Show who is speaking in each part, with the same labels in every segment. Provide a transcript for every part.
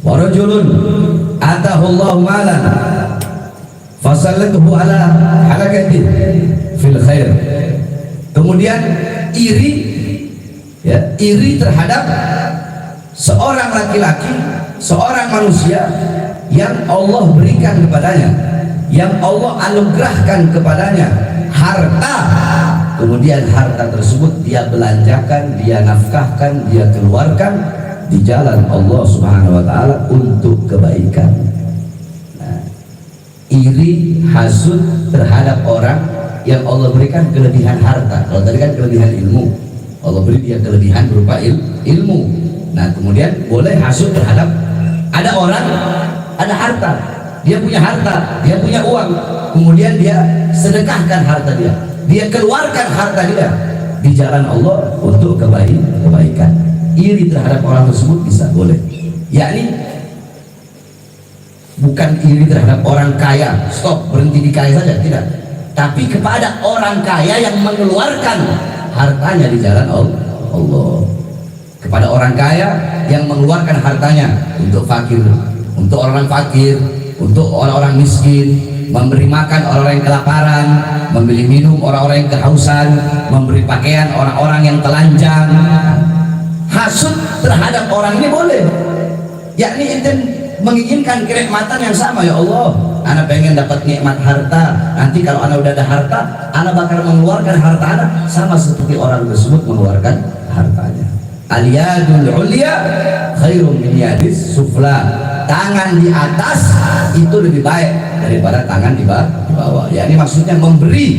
Speaker 1: wa rajulun atahullahu malan fasallatuhu ala halakatin fil khair. Kemudian iri, ya, iri terhadap seorang laki-laki, seorang manusia yang Allah berikan kepadanya, yang Allah anugerahkan kepadanya harta, kemudian harta tersebut dia belanjakan, dia nafkahkan, dia keluarkan di jalan Allah Subhanahu wa taala untuk kebaikan. Nah, iri, hasud terhadap orang yang Allah berikan kelebihan harta. Kalau tadi kan kelebihan ilmu, Allah beri dia kelebihan berupa ilmu. Nah, kemudian boleh hasud terhadap ada orang, ada harta, dia punya harta, dia punya uang, kemudian dia sedekahkan harta dia keluarkan harta dia di jalan Allah untuk kebaikan. Iri terhadap orang tersebut bisa, boleh. Yakni bukan iri terhadap orang kaya, stop, berhenti di kaya saja, tidak. Tapi kepada orang kaya yang mengeluarkan hartanya di jalan Allah. Kepada orang kaya yang mengeluarkan hartanya untuk fakir, untuk orang fakir, untuk orang-orang miskin, memberi makan orang-orang yang kelaparan, memberi minum orang-orang yang kehausan, memberi pakaian orang-orang yang telanjang. Hasud terhadap orang ini boleh, yakni itu menginginkan kenikmatan yang sama. Ya Allah, anak pengen dapat nikmat harta, nanti kalau anak udah ada harta, anak bakal mengeluarkan harta anak sama seperti orang tersebut mengeluarkan hartanya. Al-yadul ulya khairum min yadis sufla. Tangan di atas itu lebih baik daripada tangan di bawah. Yakni maksudnya memberi,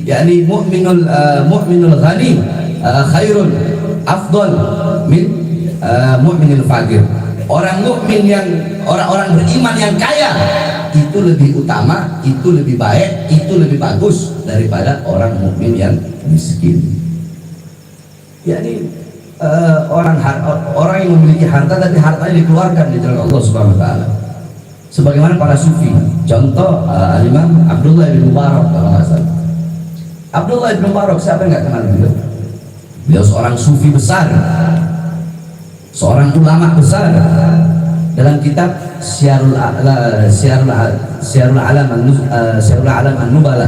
Speaker 1: yakni mu'minul ghani khairun afdal min mu'minil fakir. Orang mukmin yang orang-orang beriman yang kaya itu lebih utama, itu lebih baik, itu lebih bagus daripada orang mukmin yang miskin. Yakni orang yang memiliki harta tapi hartanya dikeluarkan di jalan Allah Subhanahu wa taala. Sebagaimana para sufi. Contoh Imam Abdullah bin Mubarak kalau nggak salah. Abdullah bin Mubarak, siapa yang nggak kenal beliau? Beliau seorang sufi besar, seorang ulama besar. Dalam kitab Syiarul Alam An-Nubala,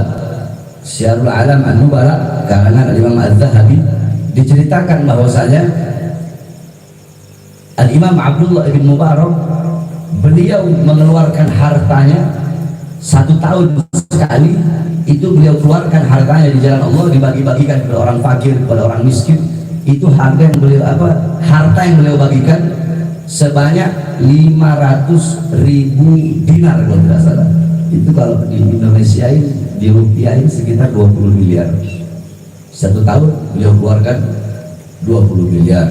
Speaker 1: Syiarul Alam An-Nubala karangan Imam Az-Zahabi, diceritakan bahwasanya Al-Imam Abdullah bin Mubarak beliau mengeluarkan hartanya 1 tahun sekali, itu beliau keluarkan hartanya di jalan Allah, dibagi-bagikan kepada orang fakir, kepada orang miskin. Itu harta yang beliau bagikan sebanyak 500.000 dinar kalau tidak salah. Itu kalau di Indonesia ini dirupiahin sekitar 20 miliar. 1 tahun beliau keluarkan 20 miliar.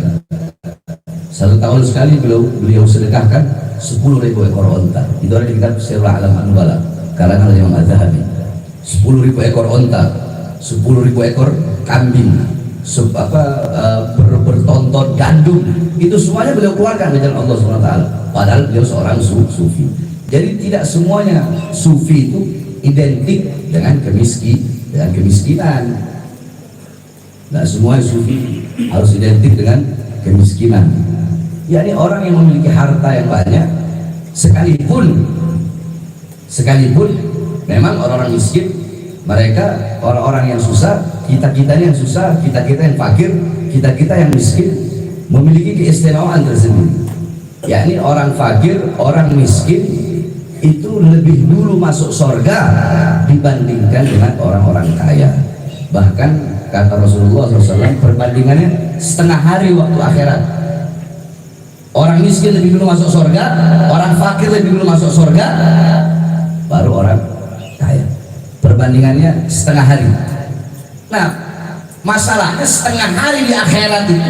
Speaker 1: 1 tahun sekali beliau sedekahkan 10.000 ekor onta. Itu ada di kitab Syiarul Alam An-Nubala karangan Imam Az-Zahabi. 10.000 ekor onta, 10.000 ekor kambing, bertonton gandum, itu semuanya beliau keluarkan di jalan Allah SWT. Padahal beliau seorang sufi. Jadi tidak semuanya sufi itu identik dengan kemiskinan. Nah, semua sufi harus identik dengan kemiskinan. Yakni orang yang memiliki harta yang banyak, sekalipun memang orang-orang miskin, mereka orang-orang yang susah, kita yang susah, kita yang fakir, kita yang miskin, memiliki keistimewaan tersendiri. Yakni orang fakir, orang miskin itu lebih dulu masuk surga dibandingkan dengan orang-orang kaya. Bahkan kata Rasulullah SAW, perbandingannya setengah hari waktu akhirat. Orang miskin lebih dulu masuk surga, orang fakir lebih dulu masuk surga, baru orang kaya. Perbandingannya setengah hari. Nah, masalahnya setengah hari di akhirat itu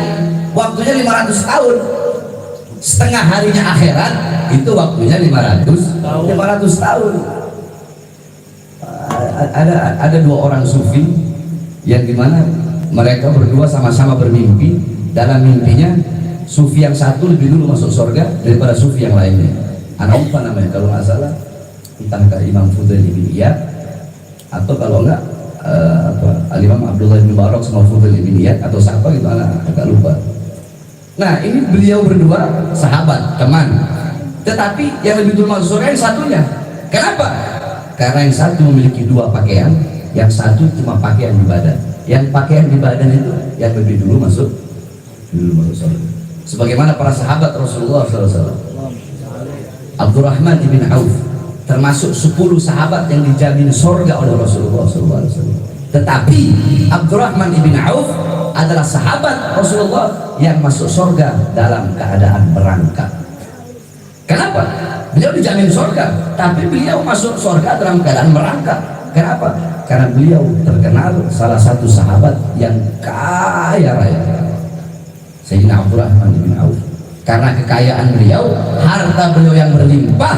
Speaker 1: waktunya 500 tahun. Setengah harinya akhirat itu waktunya 500 tahun. Ada 2 orang sufi yang dimana mereka berdua sama-sama bermimpi. Dalam mimpinya sufi yang satu lebih dulu masuk surga daripada sufi yang lainnya. Anak lupa namanya, kalau nggak salah entahkah Imam Fudail bin Iyad atau kalau enggak Al-Imam Abdullah bin Mubarak sama Fudail bin Iyad atau siapa gitu, anak agak lupa. Nah, ini beliau berdua sahabat, teman. Tetapi yang lebih dulu masuk surga yang satunya. Kenapa? Karena yang satu memiliki dua pakaian, yang satu cuma pakaian di badan. Yang pakaian di badan itu yang lebih dulu masuk surga. Sebagaimana para sahabat Rasulullah SAW. Abdurrahman ibn Auf termasuk 10 sahabat yang dijamin surga oleh Rasulullah SAW. Tetapi Abdurrahman ibn Auf adalah sahabat Rasulullah yang masuk surga dalam keadaan merangkak. Kenapa? Beliau dijamin surga, tapi beliau masuk surga dalam keadaan merangkak. Kenapa? Karena beliau terkenal salah satu sahabat yang kaya raya, Sayyidina Abdurrahman bin Auf. Karena kekayaan beliau, harta beliau yang berlimpah,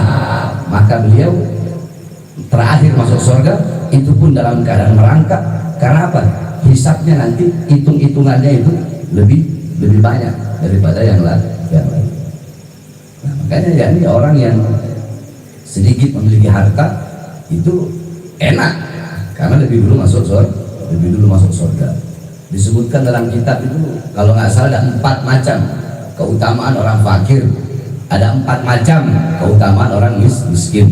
Speaker 1: maka beliau terakhir masuk surga itu pun dalam keadaan merangkak. Karena apa? Hisabnya nanti, hitung-hitungannya itu lebih banyak daripada yang lain. Nah, makanya ya ini orang yang sedikit memiliki harta itu enak karena lebih dulu masuk surga. Disebutkan dalam kitab itu kalau nggak salah ada 4 macam keutamaan orang fakir, ada 4 macam keutamaan orang miskin.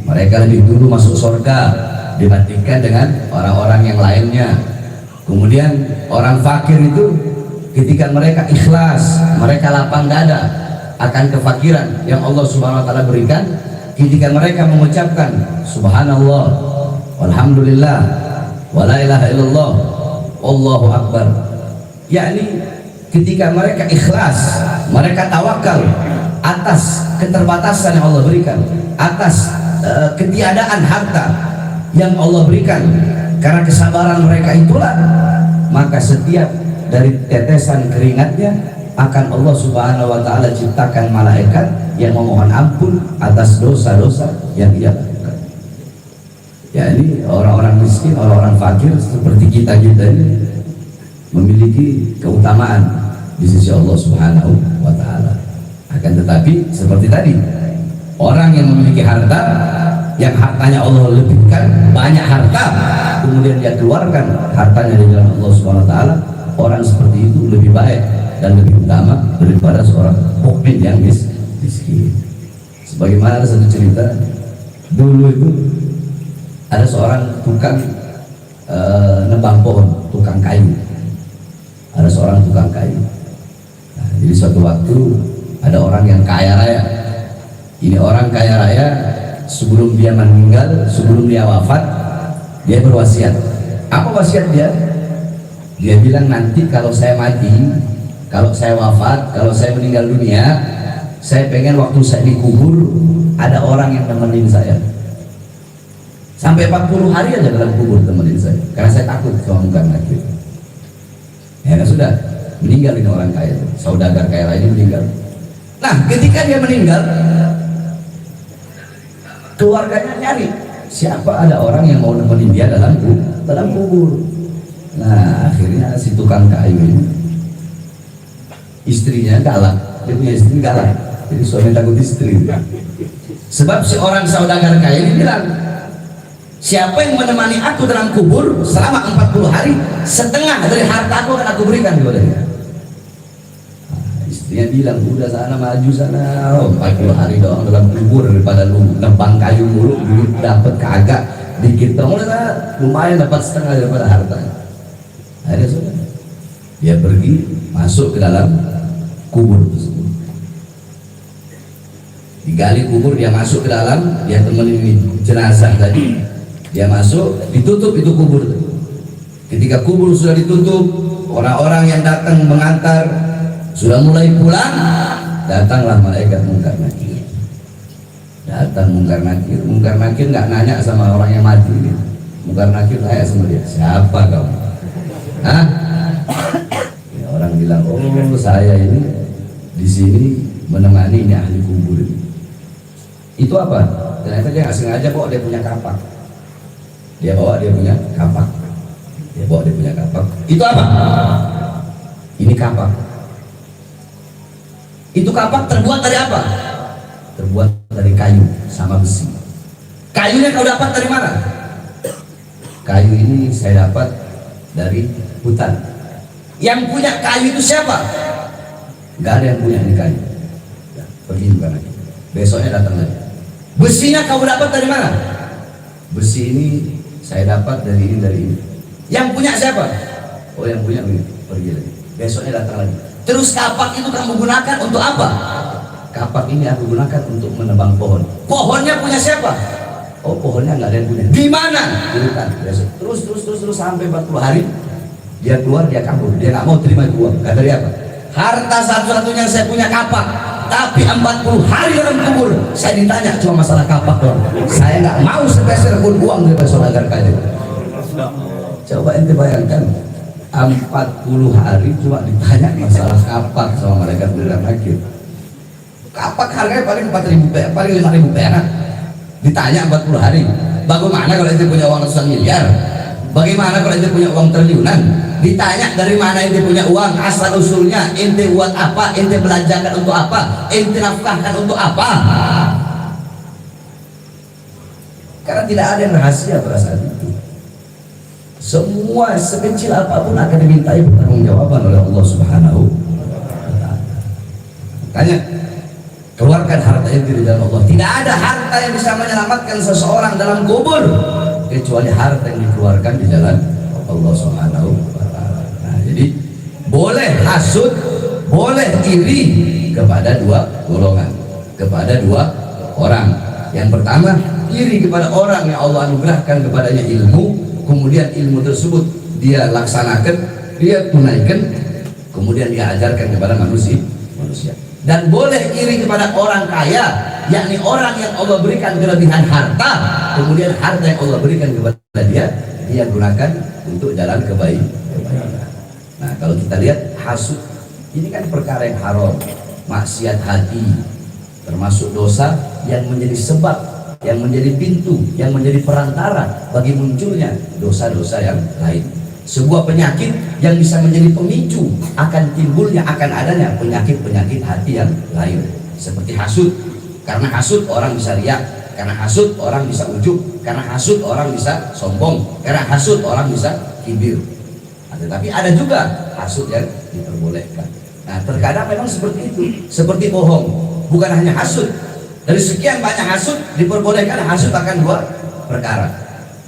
Speaker 1: Mereka lebih dulu masuk surga dibandingkan dengan orang-orang yang lainnya. Kemudian orang fakir itu ketika mereka ikhlas, mereka lapang dada akan kefakiran yang Allah Subhanahu wa taala berikan, ketika mereka mengucapkan subhanallah walhamdulillah wala ilaha illallah wallahu akbar, yakni ketika mereka ikhlas, mereka tawakal atas keterbatasan yang Allah berikan, atas ketiadaan harta yang Allah berikan, karena kesabaran mereka itulah, maka setiap dari tetesan keringatnya akan Allah Subhanahu wa taala ciptakan malaikat yang memohon ampun atas dosa-dosa yang ia lakukan. Ya, ini orang-orang miskin, orang-orang fakir seperti kita ini memiliki keutamaan di sisi Allah Subhanahu wa taala. Akan tetapi seperti tadi, orang yang memiliki harta, yang hartanya Allah lebihkan, banyak harta, kemudian dia keluarkan hartanya di jalan Allah Subhanahu wa taala, orang seperti itu lebih baik dan lebih utama daripada seorang mukmin yang miskin. Sebagaimana ada satu cerita, dulu itu ada seorang tukang nebang pohon, tukang kayu. Ada seorang tukang kayu. Nah, jadi suatu waktu ada orang yang kaya raya. Ini orang kaya raya, sebelum dia meninggal, sebelum dia wafat, dia berwasiat. Apa wasiat dia? Dia bilang, nanti kalau saya mati, kalau saya wafat, kalau saya meninggal dunia, saya pengen waktu saya dikubur ada orang yang nemenin saya. Sampai 40 hari aja dalam kubur temenin saya, karena saya takut sama munkar nakir. Ya sudah, meninggal ini orang kaya, saudagar kaya raya ini meninggal. Nah, ketika dia meninggal, keluarganya nyari siapa ada orang yang mau nemenin dia dalam kubur. Nah, akhirnya si tukang kayu ini, istrinya galak, dia punya istri galak, jadi suami takut istri. Sebab si orang saudagar kaya ini bilang, siapa yang menemani aku dalam kubur selama 40 hari, setengah dari hartaku akan aku berikan kepadanya. Istrinya bilang, udah sana maju sana, 40 hari doang dalam kubur daripada lu nebang kayu mulu, duit dapat kagak dikit dong, udah lumayan dapat setengah daripada hartanya. Akhirnya sudah, dia pergi masuk ke dalam kubur tersebut. Digali kubur, dia masuk ke dalam, dia temenin jenazah tadi. Dia masuk, ditutup itu kubur. Ketika kubur sudah ditutup, orang-orang yang datang mengantar sudah mulai pulang, datanglah malaikat munkar nakir. Datang munkar nakir. Munkar nakir nggak nanya sama orang yang mati. Munkar nakir nanya sama dia, siapa kamu? Hah? Ya, orang bilang, oh saya ini di sini menemani ini ahli kubur ini. Itu apa? Ternyata dia nggak sengaja bawa dia punya kapak. Dia bawa dia punya kapak. Dia bawa dia punya kapak. Itu apa? Ini kapak. Itu kapak terbuat dari apa? Terbuat dari kayu sama besi. Kayunya kau dapat dari mana? Kayu ini saya dapat dari hutan. Yang punya kayu itu siapa? Gak ada yang punya ini kayu. Ya, pergi bukan lagi. Besoknya datang lagi. Besinya kamu dapat dari mana? Besi ini saya dapat dari ini, dari ini. Yang punya siapa? Oh, yang punya ini. Pergi lagi. Besoknya datang lagi. Terus kapak itu kamu gunakan untuk apa? Kapak ini aku gunakan untuk menebang pohon. Pohonnya punya siapa? Oh, pohonnya nggak ada yang punya. Di mana? Terus sampai 40 hari dia keluar, dia kabur, dia nggak mau terima uang. Kata dia apa? Harta satu-satunya saya punya kapak, tapi 40 hari dalam kubur saya ditanya cuma masalah kapak doang. Saya nggak mau sepeser pun uang dari saudara kaya. Coba ente bayangkan 40 hari cuma ditanya masalah kapak sama malaikat beneran akhir. Kapak harganya paling 4.000 perak, paling 5.000 perak. Ditanya 40 hari. Bagaimana kalau ente punya uang ratusan miliar? Bagaimana kalau ente punya uang triliunan? Ditanya dari mana ente punya uang, asal usulnya, ente buat apa, ente belanjakan untuk apa, ente nafkahkan untuk apa? Karena tidak ada yang rahasia pada saat itu. Semua sekecil apapun akan dimintai pertanggungjawaban oleh Allah Subhanahu wa Ta'ala. Makanya keluarkan harta itu di dalam Allah. Tidak ada harta yang bisa menyelamatkan seseorang dalam kubur kecuali harta yang dikeluarkan di jalan Allah Subhanahu wa Ta'ala. Nah, jadi boleh hasud, boleh iri kepada dua golongan, kepada dua orang. Yang pertama, iri kepada orang yang Allah anugerahkan kepadanya ilmu, kemudian ilmu tersebut dia laksanakan, dia tunaikan, kemudian dia ajarkan kepada manusia. Dan boleh iri kepada orang kaya, yakni orang yang Allah berikan kelebihan harta, kemudian harta yang Allah berikan kepada dia gunakan untuk jalan kebaikan. Nah, kalau kita lihat hasud ini kan perkara yang haram, maksiat hati, termasuk dosa yang menjadi sebab, yang menjadi pintu, yang menjadi perantara bagi munculnya dosa-dosa yang lain. Sebuah penyakit yang bisa menjadi pemicu akan timbulnya, akan adanya penyakit-penyakit hati yang lain, seperti hasud. Karena hasud orang bisa riak, karena hasud orang bisa ujub, karena hasud orang bisa sombong, karena hasud orang bisa kibir. Tetapi ada juga hasud yang diperbolehkan. Nah, terkadang memang seperti itu, seperti bohong. Bukan hanya hasud, dari sekian banyak hasud diperbolehkan hasud akan dua perkara.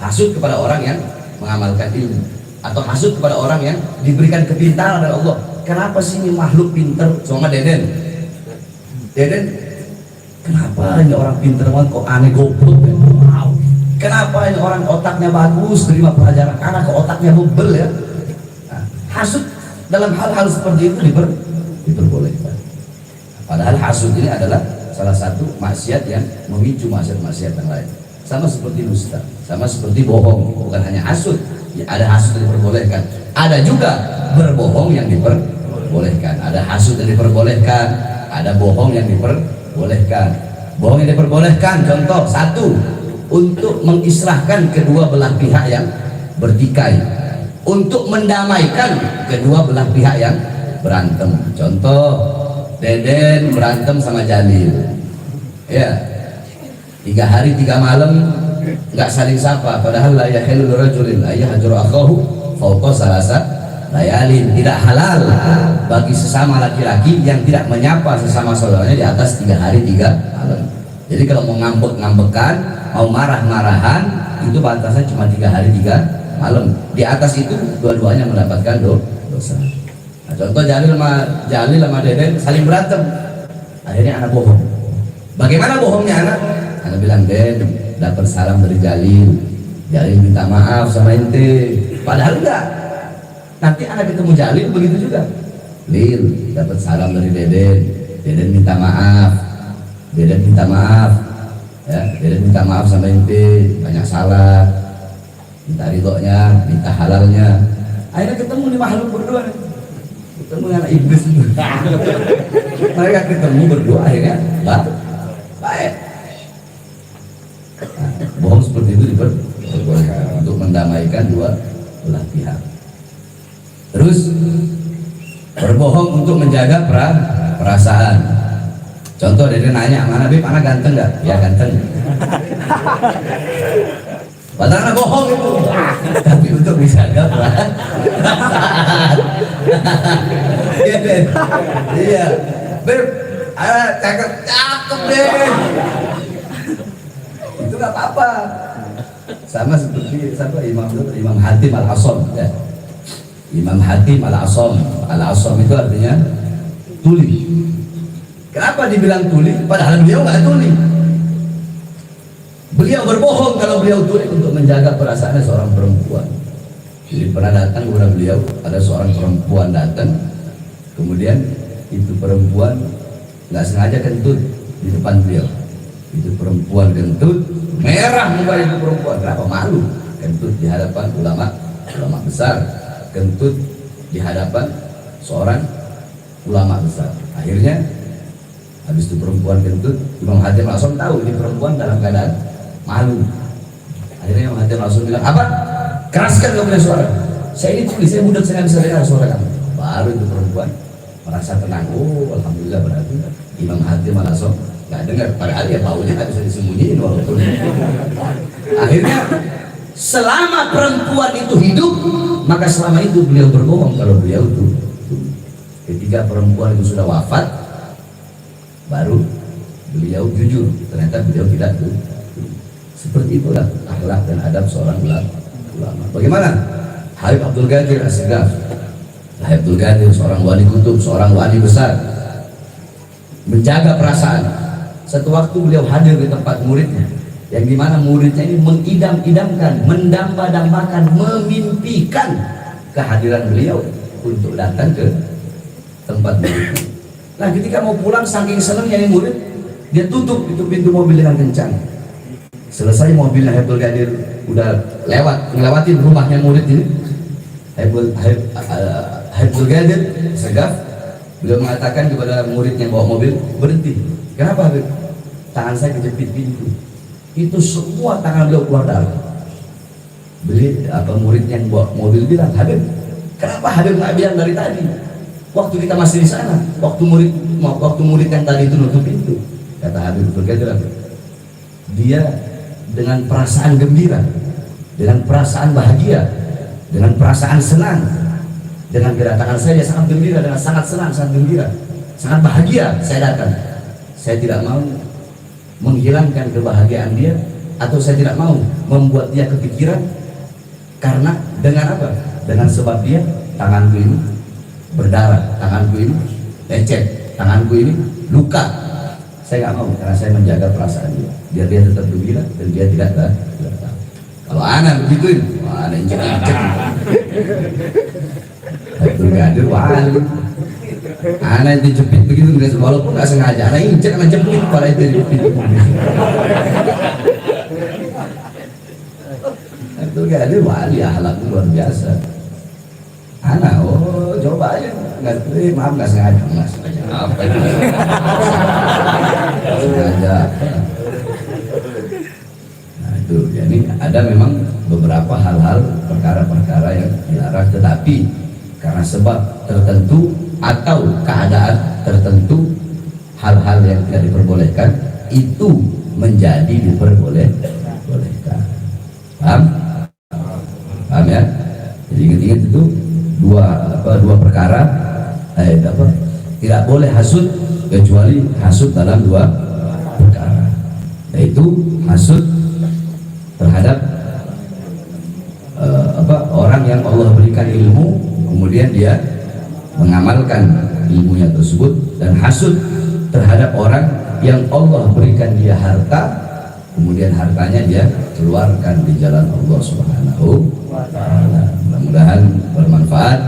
Speaker 1: Hasud kepada orang yang mengamalkan ilmu, atau hasud kepada orang yang diberikan kepintaran oleh Allah. Kenapa sih ini makhluk pintar? Sama Deden, kenapa ini orang pintar banget kok aneh goblok? Kenapa ini orang otaknya bagus, terima pelajaran, anak kok otaknya bebel ya? Nah, hasud dalam hal-hal seperti itu diperbolehkan. Padahal hasud ini adalah salah satu maksiat yang memicu maksiat-maksiat yang lain. Sama seperti dusta, sama seperti bohong. Bukan hanya hasud, ya, ada hasud yang diperbolehkan, ada juga berbohong yang diperbolehkan. Ada hasud yang diperbolehkan, ada bohong yang diperbolehkan. Bohong yang diperbolehkan, contoh satu, untuk mengislahkan kedua belah pihak yang bertikai, untuk mendamaikan kedua belah pihak yang berantem. Contoh, Deden berantem sama Jalil, ya, 3 hari 3 malam nggak saling sapa, padahal la yahillu lirajulin ayyahjura akhahu fawqa salasa layalin. Tidak halal bagi sesama laki-laki yang tidak menyapa sesama saudaranya di atas 3 hari 3 malam. Jadi kalau mau ngambek-ngambekan, mau marah-marahan, itu batasnya cuma 3 hari 3 malam. Di atas itu dua-duanya mendapatkan dosa. Nah, contoh Jalil sama Deden saling berantem, akhirnya anak bohong. Bagaimana bohongnya anak? Anak bilang, Den, dapat salam dari Jalil minta maaf sama ente, padahal enggak. Nanti anak ketemu Jalil begitu juga, Lil, dapat salam dari Deden minta maaf, Deden minta maaf ya, Deden minta maaf sama ente, banyak salah, minta ridhonya, minta halalnya. Akhirnya ketemu nih makhluk berdua nih, ketemu anak iblis. Mereka ketemu berdua akhirnya baik. Nah, bohong seperti itu diperbolehkan untuk mendamaikan dua belah pihak. Terus berbohong untuk menjaga perasaan. Contoh, dia nanya, mana Beb, anak ganteng nggak? Ya ganteng. Padahal anak bohong itu, tapi untuk menjaga perasaan. Iya, Beb, cakep, cakep deh. Itu nggak apa-apa. Sama seperti Imam Hatim Al-Asam ya. Imam Hatim Al-Asam. Al-Asam itu artinya tuli. Kenapa dibilang tuli? Padahal beliau nggak tuli. Beliau berbohong kalau beliau tuli untuk menjaga perasaannya seorang perempuan. Jadi pernah datang kepada beliau, ada seorang perempuan datang, kemudian itu perempuan nggak sengaja kentut di depan beliau. Itu perempuan kentut, merah muka itu perempuan. Kenapa? Malu. Kentut di hadapan ulama besar, kentut di hadapan seorang ulama besar. Akhirnya habis itu perempuan kentut, Imam Hatim langsung tahu ini perempuan dalam keadaan malu. Akhirnya Imam Hatim langsung bilang, apa? Keraskan kamu punya suara. Saya ini tulis, saya budak, saya nggak bisa dengar suara kamu. Baru itu perempuan merasa tenang. Oh, alhamdulillah, berarti Imam Hatim langsung nggak dengar. Padahal ya baunya nggak bisa disembunyiin walaupun. Akhirnya selama perempuan itu hidup, maka selama itu beliau berbohong kalau beliau itu. Ketika perempuan itu sudah wafat, baru beliau jujur. Ternyata beliau tidak tuh. Seperti itulah akhlak dan adab seorang ulama. Bagaimana? Habib Abdul Qadir As-Segaf. Habib Abdul Qadir seorang wali kutub, seorang wali besar, menjaga perasaan. Satu waktu beliau hadir di tempat muridnya, yang dimana muridnya ini mengidam-idamkan, mendamba-dambakan, memimpikan kehadiran beliau untuk datang ke tempat muridnya. Nah, ketika mau pulang saking senangnya ini murid, dia tutup itu pintu mobil dengan kencang. Selesai mobilnya Habib Abdul Qadir udah ngelewatin rumahnya murid ini, Habib Abdul Qadir Segaf, beliau mengatakan kepada murid yang bawa mobil, berhenti. Kenapa Habib? Tangan saya kejepit pintu. Itu semua tangan beliau keluar darah. Murid yang bawa mobil bilang, Habib, kenapa Habib nggak bilang dari tadi? Waktu kita masih di sana, waktu murid yang tadi itu nutup pintu. Kata Habib Abdul Qadir, dia dengan perasaan gembira, dengan perasaan bahagia, dengan perasaan senang, dengan kedatangan saya dia sangat gembira, dengan sangat senang, sangat gembira, sangat bahagia saya datang. Saya tidak mau menghilangkan kebahagiaan dia, atau saya tidak mau membuat dia kepikiran, karena dengan apa? Dengan sebab dia tanganku ini berdarah, tanganku ini lecet, tanganku ini luka. Saya nggak mau, karena saya menjaga perasaan dia, biar dia tetap gembira dan dia tidak tahu. Kalau anak begituin, wah, anak injek-injek. Abdul Qadir wali. Anak yang dijepit begitu, walaupun nggak sengaja, anak injek, anak jepit, pada itu dijepit. Abdul Qadir wali, akhlaknya luar biasa. Anak, oh coba aja, maaf nggak sengaja, apa itu? Sengaja. Nah itu, jadi ada memang beberapa hal-hal, perkara-perkara yang dilarang, tetapi karena sebab tertentu atau keadaan tertentu, hal-hal yang tidak diperbolehkan itu menjadi diperbolehkan. Paham? Paham ya? Jadi ingat-ingat itu dua perkara, tidak boleh hasud kecuali hasud dalam dua perkara, yaitu hasud terhadap orang yang Allah berikan ilmu, kemudian dia mengamalkan ilmunya tersebut, dan hasud terhadap orang yang Allah berikan dia harta, kemudian hartanya dia keluarkan di jalan Allah Subhanahu wa ta'ala. Mudah-mudahan bermanfaat.